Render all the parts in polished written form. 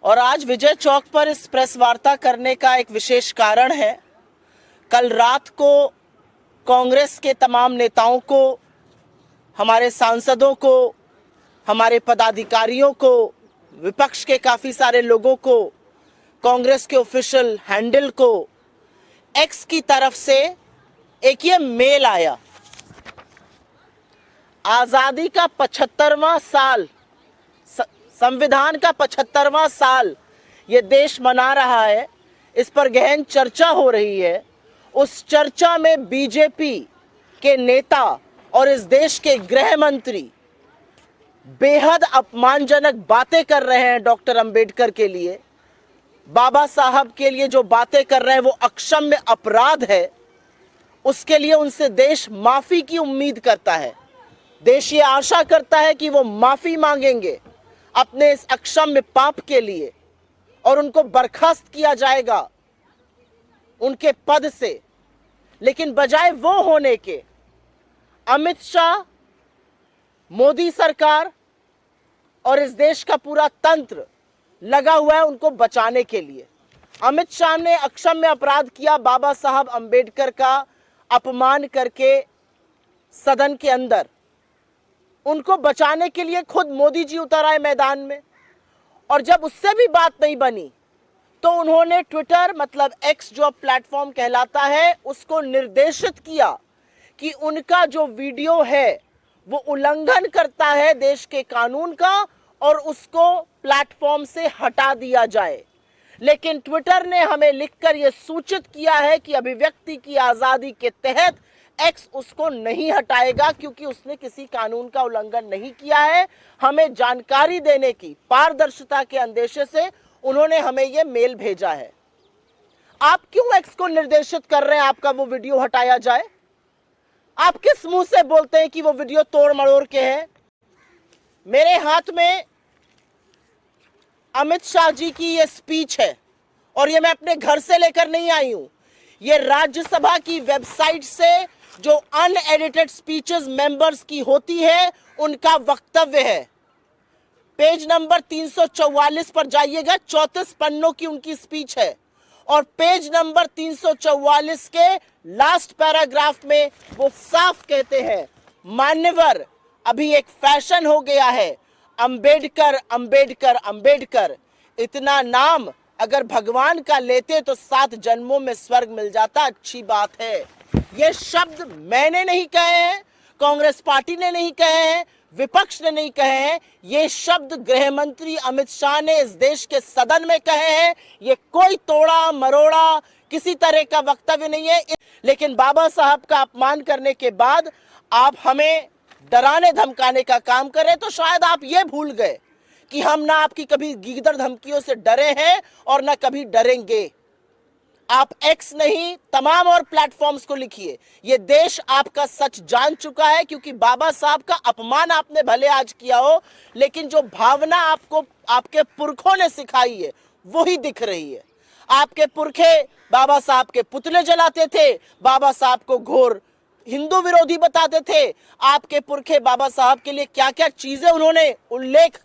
और आज विजय चौक पर इस प्रेस वार्ता करने का एक विशेष कारण है। कल रात को कांग्रेस के तमाम नेताओं को, हमारे सांसदों को, हमारे पदाधिकारियों को, विपक्ष के काफ़ी सारे लोगों को, कांग्रेस के ऑफिशियल हैंडल को एक्स की तरफ से एक ये मेल आया। आज़ादी का 75वां साल, संविधान का 75वां साल ये देश मना रहा है, इस पर गहन चर्चा हो रही है। उस चर्चा में बीजेपी के नेता और इस देश के गृह मंत्री बेहद अपमानजनक बातें कर रहे हैं डॉक्टर अंबेडकर के लिए, बाबा साहब के लिए जो बातें कर रहे हैं वो अक्षम्य अपराध है। उसके लिए उनसे देश माफ़ी की उम्मीद करता है। देश ये आशा करता है कि वो माफ़ी मांगेंगे अपने इस अक्षम्य पाप के लिए और उनको बर्खास्त किया जाएगा उनके पद से। लेकिन बजाय वो होने के, अमित शाह, मोदी सरकार और इस देश का पूरा तंत्र लगा हुआ है उनको बचाने के लिए। अमित शाह ने अक्षम्य अपराध किया, बाबा साहब अंबेडकर का अपमान करके सदन के अंदर। उनको बचाने के लिए खुद मोदी जी उतर आए मैदान में, और जब उससे भी बात नहीं बनी तो उन्होंने ट्विटर, मतलब एक्स जो प्लेटफॉर्म कहलाता है, उसको निर्देशित किया कि उनका जो वीडियो है वो उल्लंघन करता है देश के कानून का और उसको प्लेटफॉर्म से हटा दिया जाए। लेकिन ट्विटर ने हमें लिखकर यह सूचित किया है कि अभिव्यक्ति की आज़ादी के तहत एक्स उसको नहीं हटाएगा, क्योंकि उसने किसी कानून का उल्लंघन नहीं किया है। हमें जानकारी देने की पारदर्शिता के अंदेशे से उन्होंने हमें यह मेल भेजा है। आप क्यों एक्स को निर्देशित कर रहे हैं आपका वो वीडियो हटाया जाए? आप किस मुंह से बोलते हैं कि वो वीडियो तोड़ मरोड़ के है? मेरे हाथ में अमित शाह जी की ये स्पीच है और ये मैं अपने घर से लेकर नहीं आई हूं। ये राज्यसभा की वेबसाइट से जो अनएडिटेड स्पीचेस मेंबर्स की होती है उनका वक्तव्य है। पेज नंबर 344 पर जाइएगा, 34 पन्नों की उनकी स्पीच है और पेज नंबर 344 के लास्ट पैराग्राफ में वो साफ कहते हैं, मान्यवर, अभी एक फैशन हो गया है, अंबेडकर अंबेडकर अंबेडकर। इतना नाम अगर भगवान का लेते तो 7 जन्मों में स्वर्ग मिल जाता। अच्छी बात है। ये शब्द मैंने नहीं कहे हैं, कांग्रेस पार्टी ने नहीं कहे हैं, विपक्ष ने नहीं कहे हैं। ये शब्द गृह मंत्री अमित शाह ने इस देश के सदन में कहे हैं। ये कोई तोड़ा मरोड़ा किसी तरह का वक्तव्य नहीं है। लेकिन बाबा साहब का अपमान करने के बाद आप हमें डराने धमकाने का काम करें तो शायद आप ये भूल गए कि हम ना आपकी कभी गीदड़ धमकियों से डरे हैं और ना कभी डरेंगे। आप एक्स नहीं, तमाम और प्लेटफॉर्म्स को लिखिए। ये देश आपका सच जान चुका है, क्योंकि बाबा साहब का अपमान आपने भले आज किया हो, लेकिन जो भावना आपको आपके पुरखों ने सिखाई है वही दिख रही है। आपके पुरखे बाबा साहब के पुतले जलाते थे, बाबा साहब को घोर हिंदू विरोधी बताते थे। आपके पुरखे बाबा साहब के लिए क्या क्या चीजें उन्होंने उल्लेख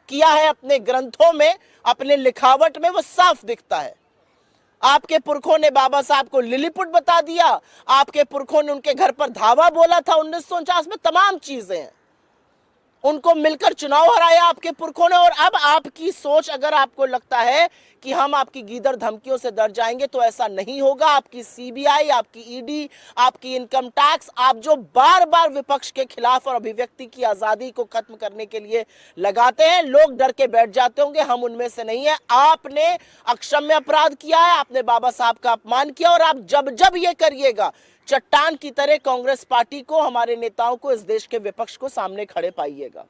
किया है अपने ग्रंथों में, अपने लिखावट में, वो साफ दिखता है। आपके पुरखों ने बाबा साहब को लिलीपुट बता दिया, आपके पुरखों ने उनके घर पर धावा बोला था 1949 में। तमाम चीजें हैं। उनको मिलकर चुनाव हराया आपके पुरखों ने। और अब आपकी सोच, अगर आपको लगता है कि हम आपकी गीदड़ धमकियों से डर जाएंगे, तो ऐसा नहीं होगा। आपकी सीबीआई, आपकी ईडी, आपकी इनकम टैक्स, आप जो बार बार विपक्ष के खिलाफ और अभिव्यक्ति की आजादी को खत्म करने के लिए लगाते हैं, लोग डर के बैठ जाते होंगे। हम उनमें से नहीं है। आपने अक्षम्य अपराध किया है, आपने बाबा साहब का अपमान किया, और आप जब जब ये करिएगा, चट्टान की तरह कांग्रेस पार्टी को, हमारे नेताओं को, इस देश के विपक्ष को सामने खड़े पाइएगा।